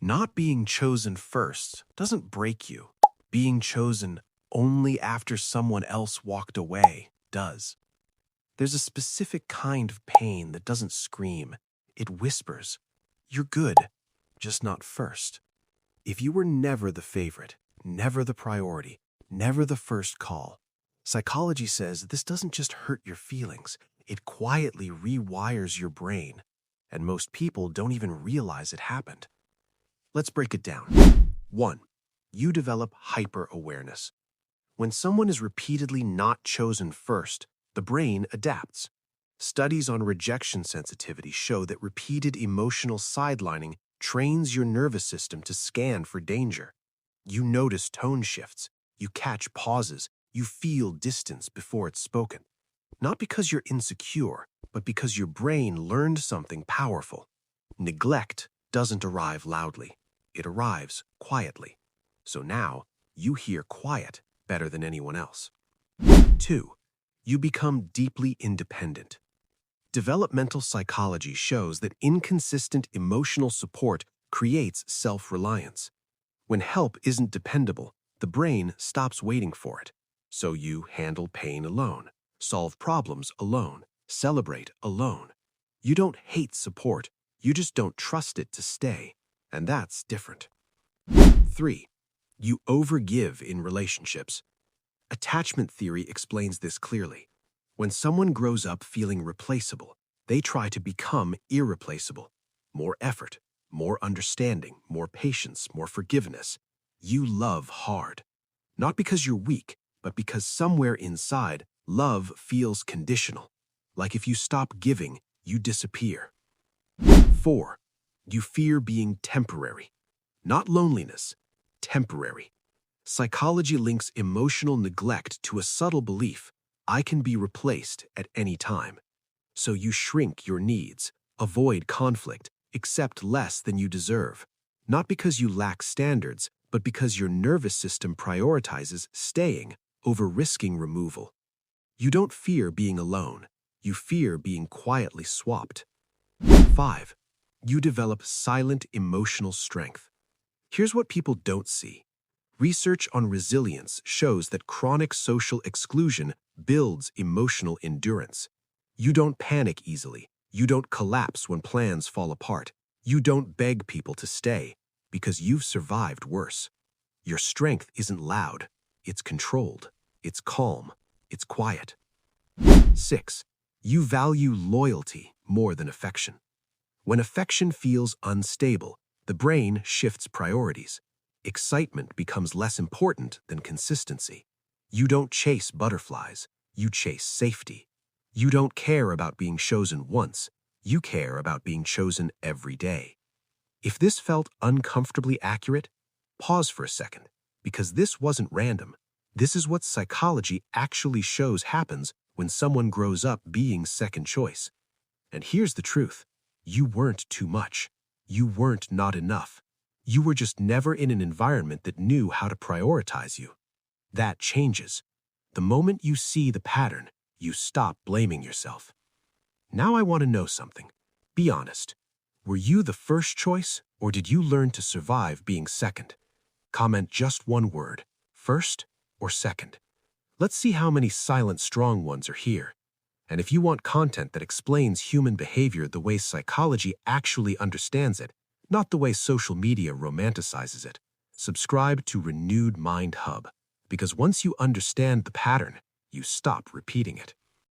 Not being chosen first doesn't break you. Being chosen only after someone else walked away does. There's a specific kind of pain that doesn't scream. It whispers, "You're good, just not first." If you were never the favorite, never the priority, never the first call, psychology says this doesn't just hurt your feelings, it quietly rewires your brain. And most people don't even realize it happened. Let's break it down. 1. You develop hyper-awareness. When someone is repeatedly not chosen first, the brain adapts. Studies on rejection sensitivity show that repeated emotional sidelining trains your nervous system to scan for danger. You notice tone shifts, you catch pauses, you feel distance before it's spoken. Not because you're insecure, but because your brain learned something powerful. Neglect doesn't arrive loudly. It arrives quietly. So now, you hear quiet better than anyone else. 2. You become deeply independent. Developmental psychology shows that inconsistent emotional support creates self-reliance. When help isn't dependable, the brain stops waiting for it. So you handle pain alone, solve problems alone, celebrate alone. You don't hate support, you just don't trust it to stay. And that's different. 3. You overgive in relationships. Attachment theory explains this clearly. When someone grows up feeling replaceable, they try to become irreplaceable. More effort, more understanding, more patience, more forgiveness. You love hard. Not because you're weak, but because somewhere inside, love feels conditional. Like if you stop giving, you disappear. 4. You fear being temporary. Not loneliness, temporary. Psychology links emotional neglect to a subtle belief: I can be replaced at any time. So you shrink your needs, avoid conflict, accept less than you deserve. Not because you lack standards, but because your nervous system prioritizes staying over risking removal. You don't fear being alone. You fear being quietly swapped. 5. You develop silent emotional strength. Here's what people don't see. Research on resilience shows that chronic social exclusion builds emotional endurance. You don't panic easily. You don't collapse when plans fall apart. You don't beg people to stay because you've survived worse. Your strength isn't loud. It's controlled. It's calm. It's quiet. 6. You value loyalty more than affection. When affection feels unstable, the brain shifts priorities. Excitement becomes less important than consistency. You don't chase butterflies. You chase safety. You don't care about being chosen once. You care about being chosen every day. If this felt uncomfortably accurate, pause for a second, because this wasn't random. This is what psychology actually shows happens when someone grows up being second choice. And here's the truth. You weren't too much. You weren't not enough. You were just never in an environment that knew how to prioritize you. That changes. The moment you see the pattern, you stop blaming yourself. Now I want to know something. Be honest. Were you the first choice, or did you learn to survive being second? Comment just one word, first or second. Let's see how many silent strong ones are here. And if you want content that explains human behavior the way psychology actually understands it, not the way social media romanticizes it, subscribe to Renewed Mind Hub, because once you understand the pattern, you stop repeating it.